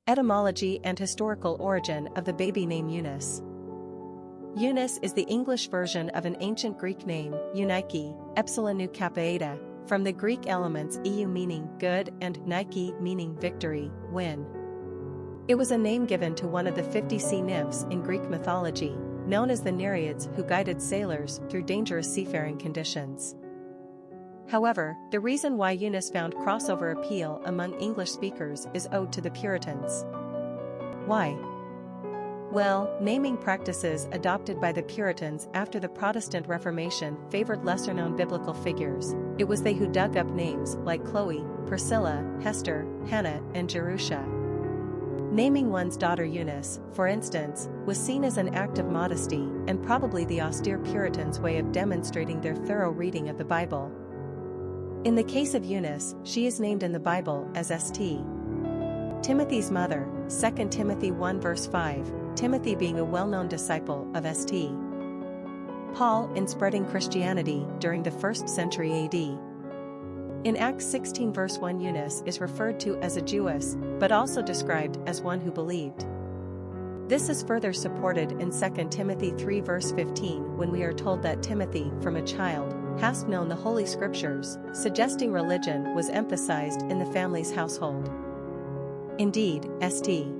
Etymology and historical origin of the baby name Eunice. Eunice is the English version of an ancient Greek name, Eunike, epsilon nu kappa eta, from the Greek elements eu meaning good and Nike meaning victory, win. It was a name given to one of the 50 sea nymphs in Greek mythology, known as the Nereids, who guided sailors through dangerous seafaring conditions. However, the reason why Eunice found crossover appeal among English speakers is owed to the Puritans. Why? Well, naming practices adopted by the Puritans after the Protestant Reformation favored lesser-known biblical figures. It was they who dug up names like Chloe, Priscilla, Hester, Hannah, and Jerusha. Naming one's daughter Eunice, for instance, was seen as an act of modesty and probably the austere Puritans' way of demonstrating their thorough reading of the Bible. In the case of Eunice, she is named in the Bible as St. Timothy's mother, 2 Timothy 1 verse 5, Timothy being a well-known disciple of St. Paul in spreading Christianity during the 1st century AD. In Acts 16 verse 1, Eunice is referred to as a Jewess, but also described as one who believed. This is further supported in 2 Timothy 3 verse 15 when we are told that Timothy, from a child, hast known the Holy Scriptures, suggesting religion was emphasized in the family's household. Indeed, St.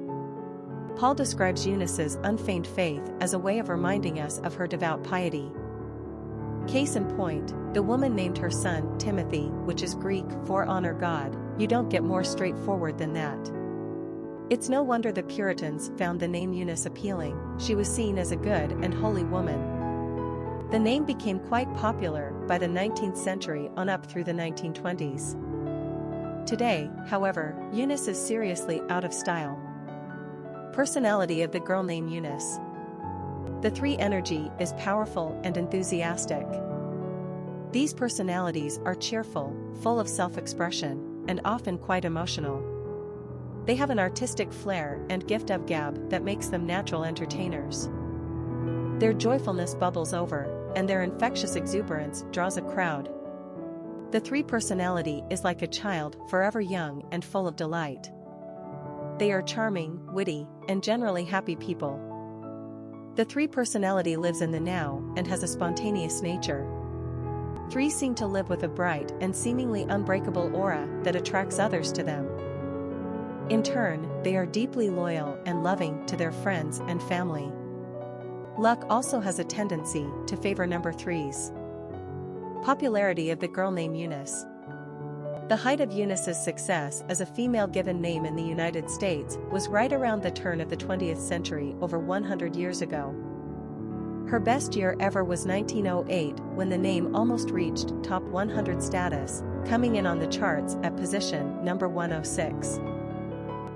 Paul describes Eunice's unfeigned faith as a way of reminding us of her devout piety. Case in point, the woman named her son Timothy, which is Greek for honor God. You don't get more straightforward than that. It's no wonder the Puritans found the name Eunice appealing. She was seen as a good and holy woman. The name became quite popular by the 19th century on up through the 1920s. Today, however, Eunice is seriously out of style. Personality of the girl named Eunice. The 3 energy is powerful and enthusiastic. These personalities are cheerful, full of self-expression, and often quite emotional. They have an artistic flair and gift of gab that makes them natural entertainers. Their joyfulness bubbles over, and their infectious exuberance draws a crowd. The 3 personality is like a child, forever young and full of delight. They are charming, witty, and generally happy people. The 3 personality lives in the now and has a spontaneous nature. 3 seem to live with a bright and seemingly unbreakable aura that attracts others to them. In turn, they are deeply loyal and loving to their friends and family. Luck also has a tendency to favor number 3s. Popularity of the girl named Eunice. The height of Eunice's success as a female given name in the United States was right around the turn of the 20th century, over 100 years ago. Her best year ever was 1908, when the name almost reached top 100 status, coming in on the charts at position number 106.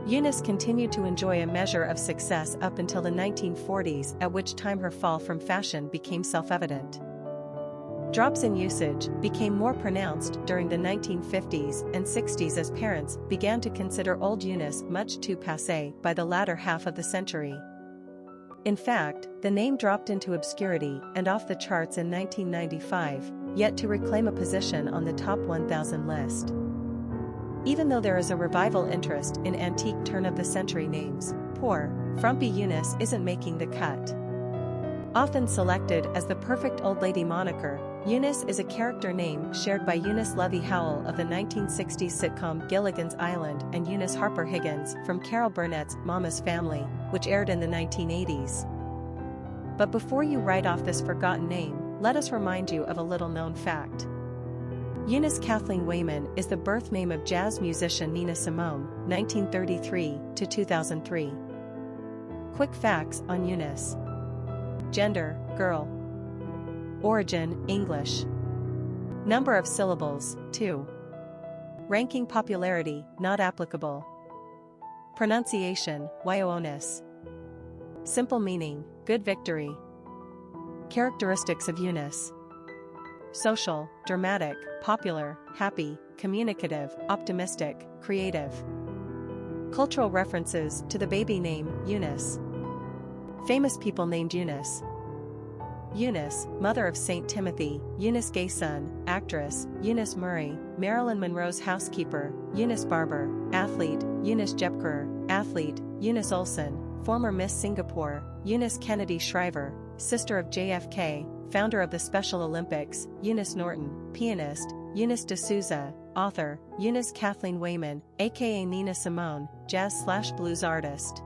Eunice continued to enjoy a measure of success up until the 1940s, at which time her fall from fashion became self-evident. Drops in usage became more pronounced during the 1950s and 60s as parents began to consider old Eunice much too passé by the latter half of the century. In fact, the name dropped into obscurity and off the charts in 1995, yet to reclaim a position on the top 1,000 list. Even though there is a revival interest in antique turn-of-the-century names, poor, frumpy Eunice isn't making the cut. Often selected as the perfect old lady moniker, Eunice is a character name shared by Eunice Levy Howell of the 1960s sitcom Gilligan's Island and Eunice Harper Higgins from Carol Burnett's Mama's Family, which aired in the 1980s. But before you write off this forgotten name, let us remind you of a little-known fact. Eunice Kathleen Wayman is the birth name of jazz musician Nina Simone, 1933 to 2003. Quick facts on Eunice. Gender, girl. Origin, English. Number of syllables, 2. Ranking popularity, not applicable. Pronunciation, Eunice. Simple meaning, good victory. Characteristics of Eunice. Social, dramatic, popular, happy, communicative, optimistic, creative. Cultural references to the baby name, Eunice. Famous people named Eunice. Eunice, mother of St. Timothy, Eunice Gay son, actress, Eunice Murray, Marilyn Monroe's housekeeper, Eunice Barber, athlete, Eunice Jepker, athlete, Eunice Olson, former Miss Singapore, Eunice Kennedy Shriver, sister of JFK, founder of the Special Olympics, Eunice Norton, pianist, Eunice D'Souza, author, Eunice Kathleen Wayman, aka Nina Simone, jazz/blues artist.